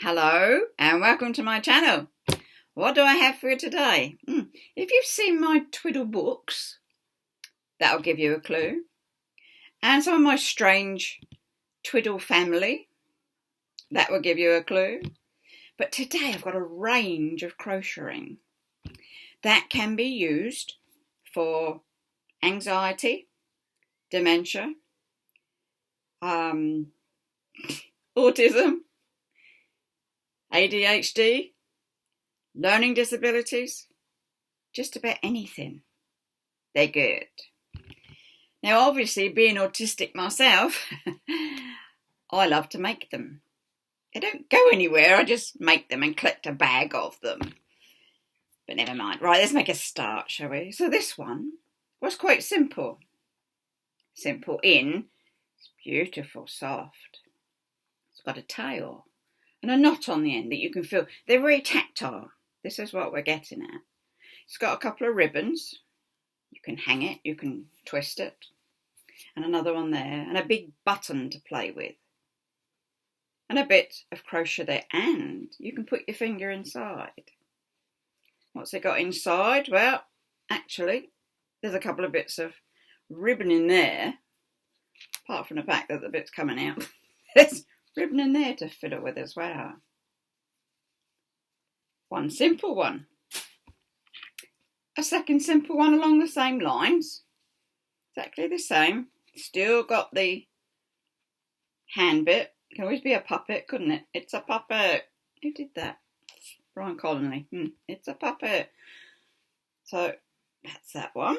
Hello and welcome to my channel. What do I have for you today? If you've seen my Twiddle books, that'll give you a clue. And some of my strange Twiddle family, that will give you a clue. But today I've got a range of crocheting that can be used for anxiety, dementia, autism, ADHD, learning disabilities, just about anything. They're good. Now, obviously, being autistic myself, I love to make them. They don't go anywhere. I just make them and collect a bag of them. But never mind. Right, let's make a start, shall we? So this one was quite simple. Simple in, it's beautiful, soft. It's got a tail and a knot on the end that you can feel. They're very tactile. This is what we're getting at. It's got a couple of ribbons. You can hang it, you can twist it. And another one there. And a big button to play with. And a bit of crochet there. And you can put your finger inside. What's it got inside? Well, actually, there's a couple of bits of ribbon in there. Apart from the fact that the bit's coming out. There's ribbon in there to fiddle with as well. One simple one. A second simple one along the same lines. Exactly the same. Still got the hand bit. It can always be a puppet, couldn't it? It's a puppet. Who did that? Brian Connolly. It's a puppet. So that's that one.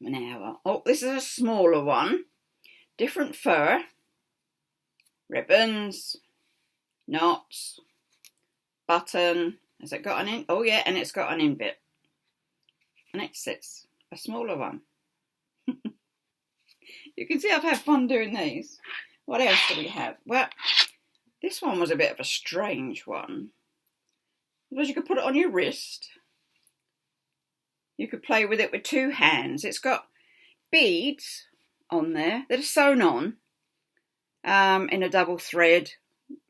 Now, oh, this is a smaller one. Different fur. Ribbons, knots, button. Has it got an in? Oh yeah, and it's got an in bit. And it's a smaller one. You can see I've had fun doing these. What else do we have? Well, this one was a bit of a strange one. Because you could put it on your wrist. You could play with it with two hands. It's got beads on there that are sewn on. In a double thread,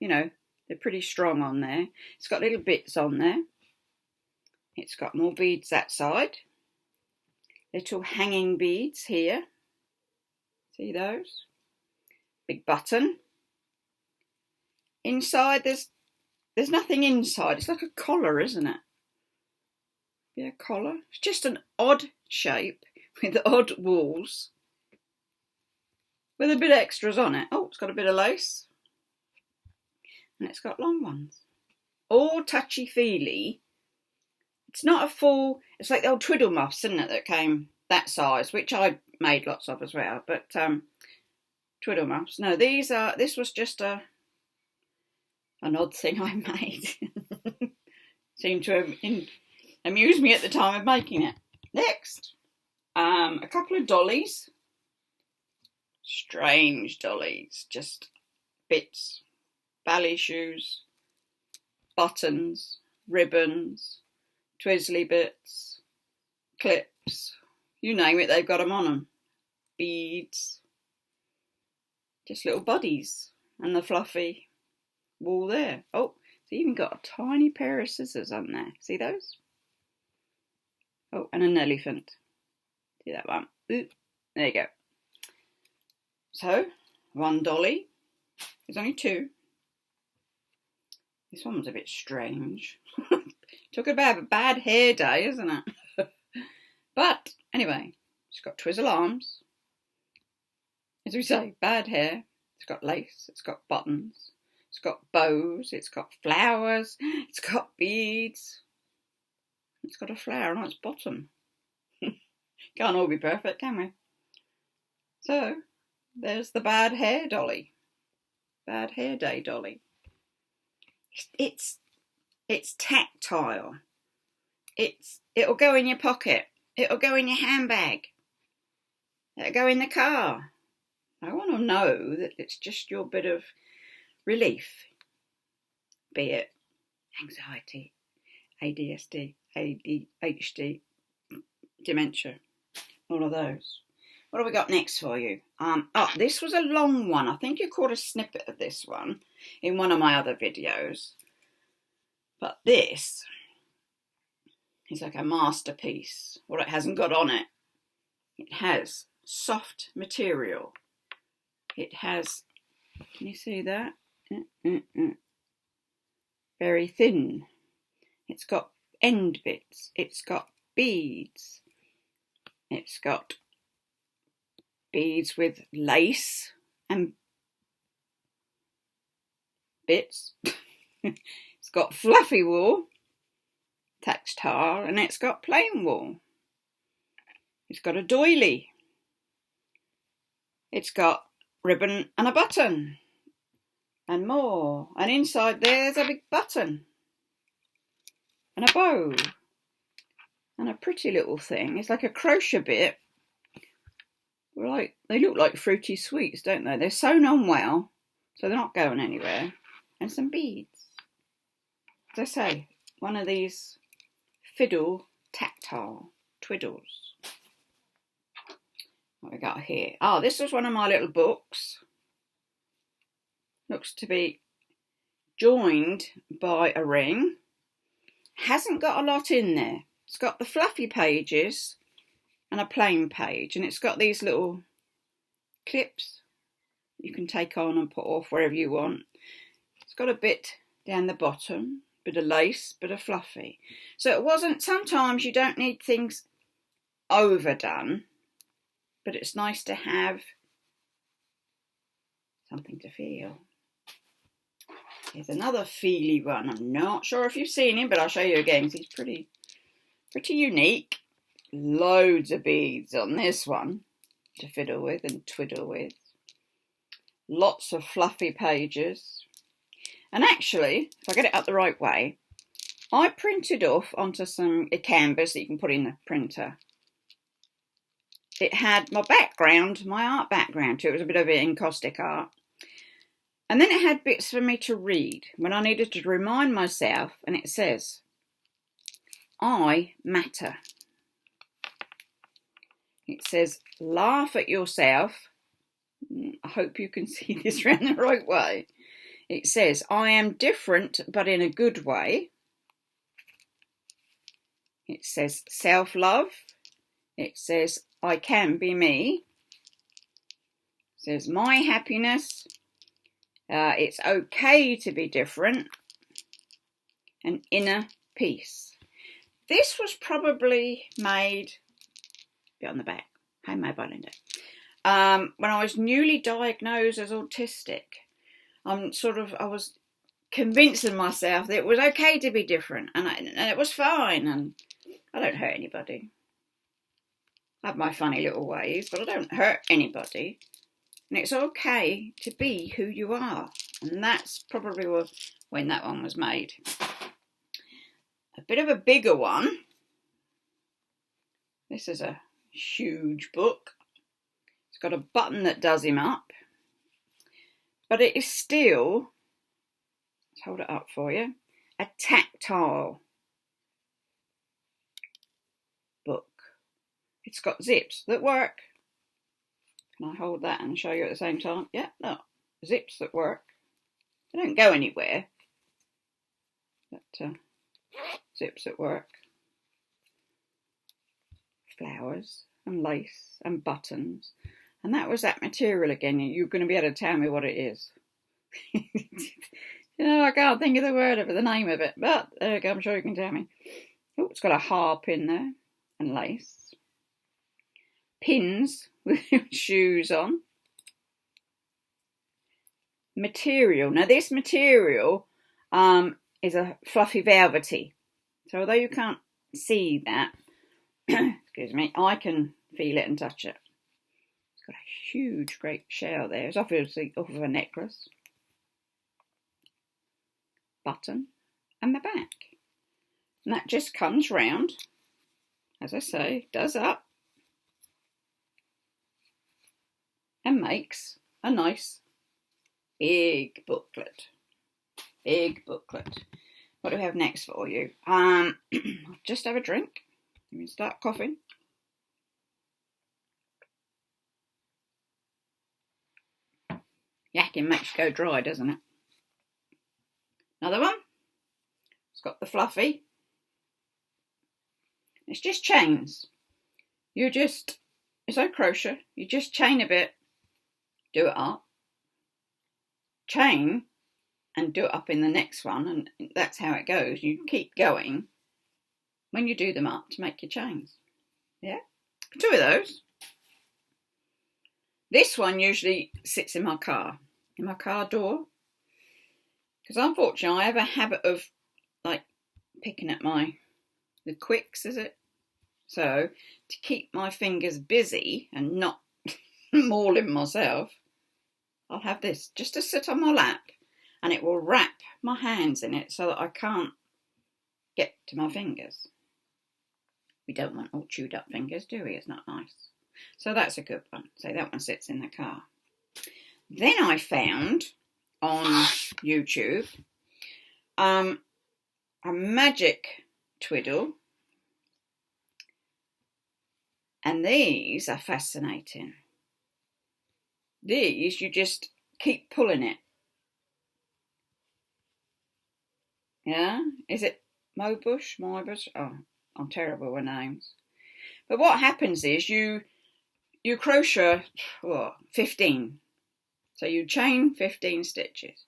you know, they're pretty strong on there. It's got little bits on there. It's got more beads that side. Little hanging beads here. See those? Big button. Inside, there's nothing inside. It's like a collar, isn't it? Yeah, collar. It's just an odd shape with odd walls. With a bit of extras on it. Oh, it's got a bit of lace. And it's got long ones. All touchy-feely. It's not a full... It's like the old Twiddle muffs, isn't it, that came that size, which I made lots of as well. But Twiddle muffs. No, these are... This was just an odd thing I made. Seemed to amuse me at the time of making it. Next, a couple of dollies. Strange dollies, just bits, ballet shoes, buttons, ribbons, twizzly bits, clips, you name it, they've got them on them. Beads, just little bodies, and the fluffy wool there. Oh, it's even got a tiny pair of scissors on there. See those? Oh, and an elephant. See that one? Ooh, there you go. So, one dolly. There's only two. This one was a bit strange. Talk about a bad hair day, isn't it? But, anyway, it's got twizzle arms. As we say, bad hair. It's got lace. It's got buttons. It's got bows. It's got flowers. It's got beads. It's got a flower on its bottom. Can't all be perfect, can we? So... There's the bad hair dolly. Bad hair day dolly. It's tactile. It'll go in your pocket. It'll go in your handbag. It'll go in the car. I want to know that it's just your bit of relief. Be it anxiety, ADHD, dementia, all of those. What have we got next for you? Oh, this was a long one. I think you caught a snippet of this one in one of my other videos. But this is like a masterpiece. What it hasn't got on it. It has soft material. It has, can you see that? Very thin. It's got end bits. It's got beads. It's got beads with lace and bits. It's got fluffy wool, textile, and it's got plain wool. It's got a doily. It's got ribbon and a button and more. And inside there's a big button and a bow and a pretty little thing. It's like a crochet bit. They look like fruity sweets, don't they? They're sewn on well, so they're not going anywhere. And some beads. As I say, one of these fiddle tactile twiddles. What we got here? Oh, this was one of my little books. Looks to be joined by a ring. Hasn't got a lot in there. It's got the fluffy pages and a plain page, and it's got these little clips you can take on and put off wherever you want. It's got a bit down the bottom, bit of lace, bit of fluffy. So it wasn't, sometimes you don't need things overdone, but it's nice to have something to feel. Here's another feely one. I'm not sure if you've seen him, but I'll show you again because he's pretty unique. Loads of beads on this one to fiddle with and twiddle with. Lots of fluffy pages. And actually, if I get it up the right way, I printed off onto some canvas that you can put in the printer. It had my background, my art background too. It was a bit of encaustic art. And then it had bits for me to read when I needed to remind myself, and it says, I matter. It says, laugh at yourself. I hope you can see this round the right way. It says, I am different, but in a good way. It says, self-love. It says, I can be me. It says, my happiness. It's okay to be different. And inner peace. This was probably made, bit on the back, handmade by Linda, when I was newly diagnosed as autistic. I was convincing myself that it was okay to be different, and it was fine, and I don't hurt anybody. I have my funny little ways, but I don't hurt anybody, and it's okay to be who you are, and that's probably when that one was made. A bit of a bigger one. This is a huge book. It's got a button that does him up. But it is still, let's hold it up for you, a tactile book. It's got zips that work. Can I hold that and show you at the same time? Yeah, no, zips that work. They don't go anywhere. But zips that work. Flowers and lace and buttons. And that was that material again. You're going to be able to tell me what it is. I can't think of the name of it. But there you go, I'm sure you can tell me. Oh, it's got a harp in there and lace. Pins with shoes on. Material. Now this material is a fluffy velvety. So although you can't see that, excuse me, I can feel it and touch it. It's got a huge, great shell there. It's obviously off of a necklace. Button and the back. And that just comes round, as I say, does up and makes a nice big booklet. Big booklet. What do we have next for you? Just have a drink. Let me start coughing. Yakking makes you go dry, doesn't it? Another one. It's got the fluffy. It's just chains. It's no crochet. You just chain a bit, do it up, chain, and do it up in the next one, and that's how it goes. You keep going when you do them up to make your chains. Yeah, 2 of those. This one usually sits in my car door, because unfortunately I have a habit of like picking at the quicks, is it? So to keep my fingers busy and not mauling myself, I'll have this just to sit on my lap, and it will wrap my hands in it so that I can't get to my fingers. We don't want all chewed up fingers, do we? It's not nice. So that's a good one. So that one sits in the car. Then I found on YouTube a magic twiddle. And these are fascinating. These, you just keep pulling it. Yeah? Is it Mobush? Oh, I'm terrible with names. But what happens is you crochet 15. So you chain 15 stitches.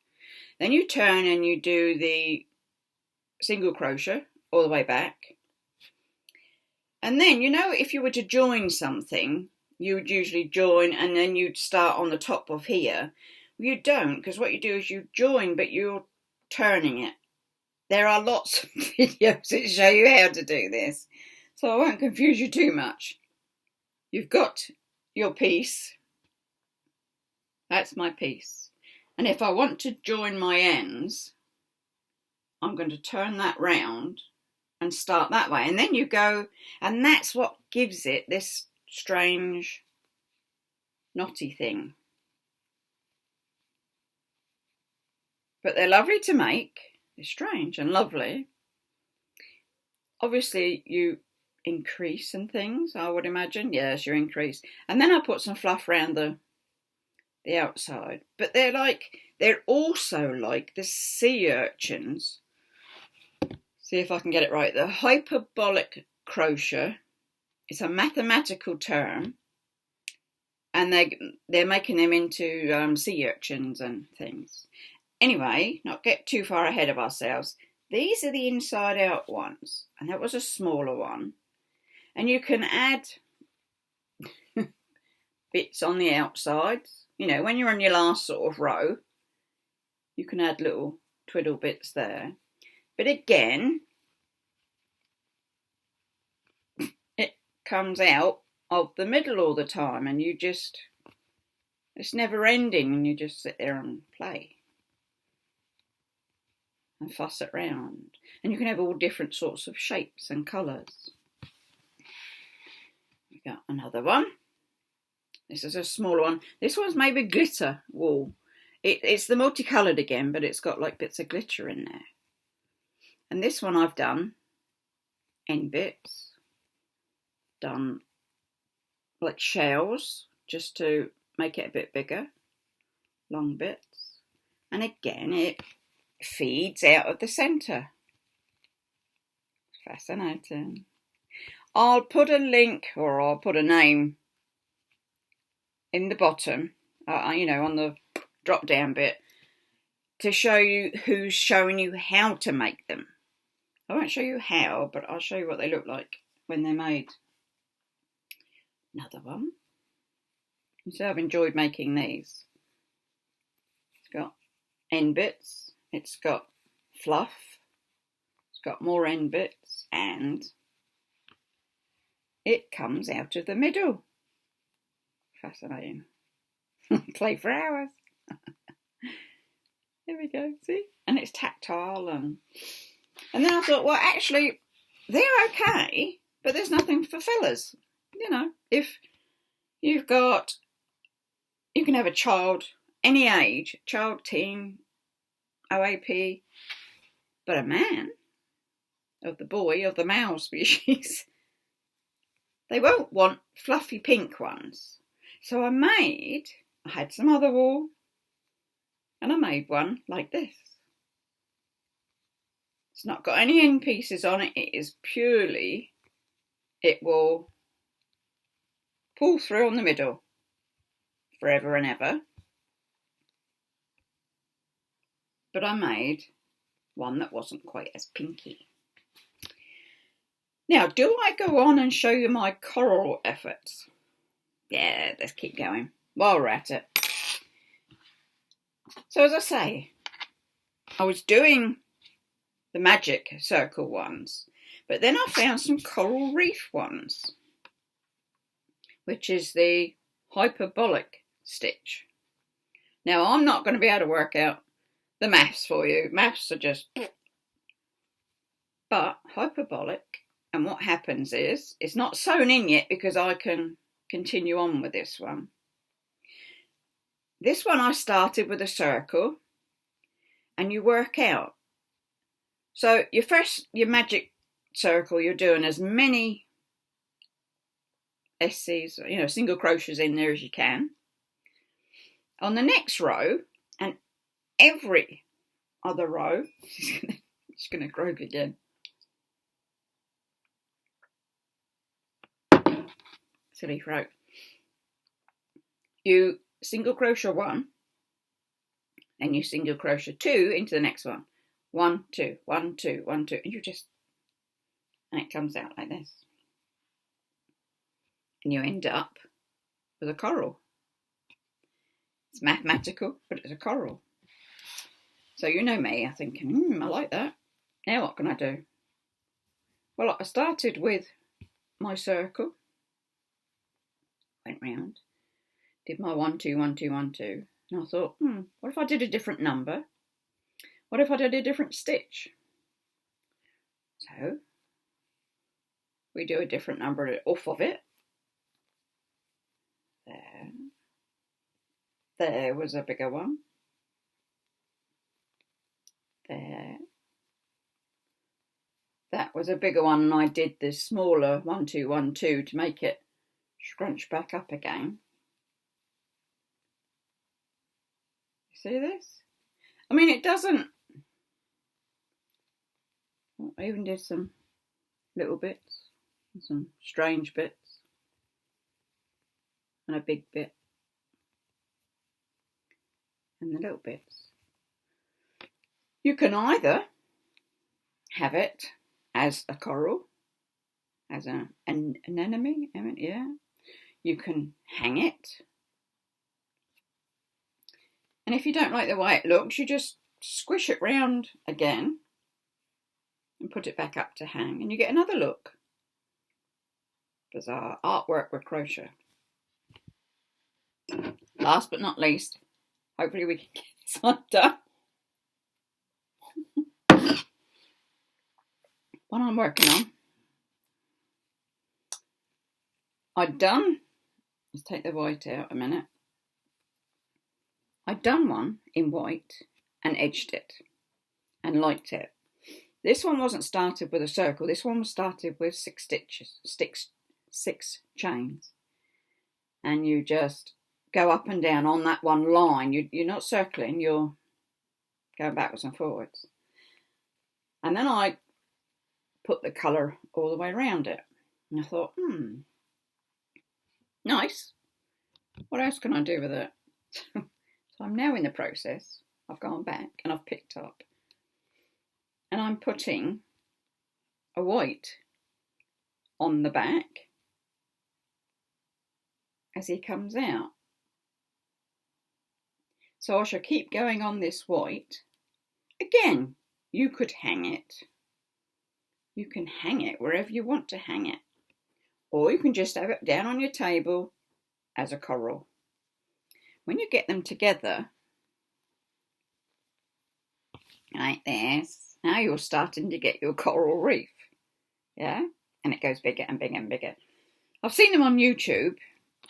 Then you turn and you do the single crochet all the way back. And then, if you were to join something, you would usually join and then you'd start on the top of here. You don't, because what you do is you join, but you're turning it. There are lots of videos that show you how to do this, so I won't confuse you too much. You've got your piece. That's my piece. And if I want to join my ends, I'm going to turn that round and start that way. And then you go, and that's what gives it this strange knotty thing. But they're lovely to make. They're strange and lovely. Obviously you increase and things, I would imagine. Yes, you increase. And then I put some fluff around the outside. But they're also like the sea urchins. See if I can get it right. The hyperbolic crochet. It's a mathematical term, and they're making them into sea urchins and things. Anyway, not get too far ahead of ourselves. These are the inside out ones, and that was a smaller one. And you can add bits on the outsides. When you're on your last sort of row, you can add little twiddle bits there. But again, it comes out of the middle all the time, and it's never ending, and you just sit there and play and fuss it round. And you can have all different sorts of shapes and colours. We got another one. This is a smaller one. This one's maybe glitter wool. It's the multicoloured again, but it's got like bits of glitter in there. And this one I've done end bits, done like shells just to make it a bit bigger, long bits. And again, it feeds out of the centre. Fascinating. I'll put a link, or I'll put a name in the bottom, on the drop down bit, to show you who's showing you how to make them. I won't show you how, but I'll show you what they look like when they're made. Another one. So I've enjoyed making these. It's got end bits, it's got fluff, it's got more end bits, and it comes out of the middle. Fascinating. Play for hours. There we go, see? And it's tactile, and then I thought, well, actually, they're okay, but there's nothing for fellas. If you've got, you can have a child, any age, child, teen, OAP, but a man, of the male species, they won't want fluffy pink ones. So I had some other wool, And I made one like this. It's not got any end pieces on it. It is purely, it will pull through on the middle forever and ever. But I made one that wasn't quite as pinky. Now, do I go on and show you my coral efforts? Yeah, let's keep going while we're at it. So as I say, I was doing the magic circle ones, but then I found some coral reef ones, which is the hyperbolic stitch. Now, I'm not going to be able to work out the maths for you. Maths are just... But hyperbolic, and what happens is, it's not sewn in yet because I can continue on with this one. This one I started with a circle, and you work out. So your magic circle, you're doing as many SCs, single crochets in there as you can. On the next row, and every other row, she's going to croak again. Silly throat. You single crochet one, and you single crochet two into the next one. 1, 2, 1, 2, 1, 2, and and it comes out like this. And you end up with a coral. It's mathematical, but it's a coral. So you know me, I'm thinking, I like that. Now what can I do? Well, I started with my circle, went round, did my 1, 2, 1, 2, 1, 2, and I thought, what if I did a different number? What if I did a different stitch? So we do a different number off of it. There was a bigger one. There. That was a bigger one, and I did the smaller 1, 2, 1, 2 to make it scrunch back up again. You see this? I mean, it doesn't... I even did some little bits, some strange bits, and a big bit, and the little bits. You can either have it as a coral, as an anemone, yeah. You can hang it, and if you don't like the way it looks, you just squish it round again and put it back up to hang, and you get another look. Bizarre artwork with crochet. Last but not least, hopefully we can get this one done. What I'm working on, let's take the white out a minute. I'd done one in white and edged it and liked it. This one wasn't started with a circle. This one was started with 6 stitches, 6 chains. And you just go up and down on that one line. You're not circling, you're going backwards and forwards. And then I put the colour all the way around it. And I thought, nice. What else can I do with it? So I'm now in the process. I've gone back and I've picked up. And I'm putting a white on the back as he comes out. So I shall keep going on this white. Again, you could hang it. You can hang it wherever you want to hang it. Or you can just have it down on your table as a coral. When you get them together, like this, now you're starting to get your coral reef. Yeah? And it goes bigger and bigger and bigger. I've seen them on YouTube,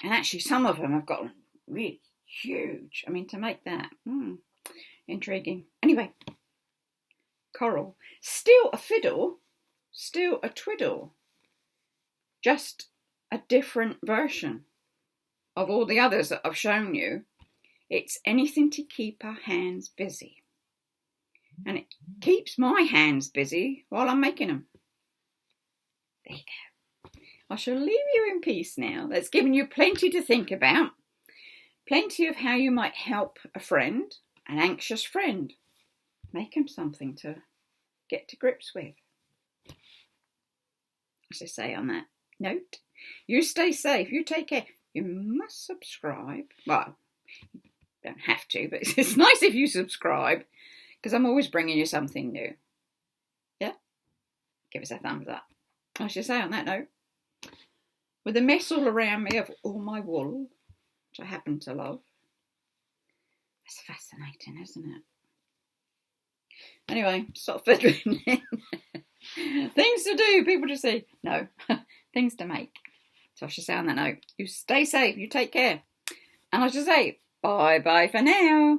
and actually some of them have got really huge. I mean, to make that, intriguing. Anyway, coral. Still a fiddle, still a twiddle. Just a different version of all the others that I've shown you It's anything to keep our hands busy. And it keeps my hands busy while I'm making them. There you go. I shall leave you in peace now. That's given you plenty to think about. Plenty of how you might help a friend, an anxious friend. Make them something to get to grips with. As I say on that note, you stay safe, you take care. You must subscribe. Well, you don't have to, but it's nice if you subscribe, because I'm always bringing you something new. Yeah? Give us a thumbs up. I should say on that note, with a mess all around me of all my wool, which I happen to love. It's fascinating, isn't it? Anyway, stop fiddling in. Things to do, people to see. No, things to make. So I should say on that note, you stay safe, you take care. And I should say, bye-bye for now.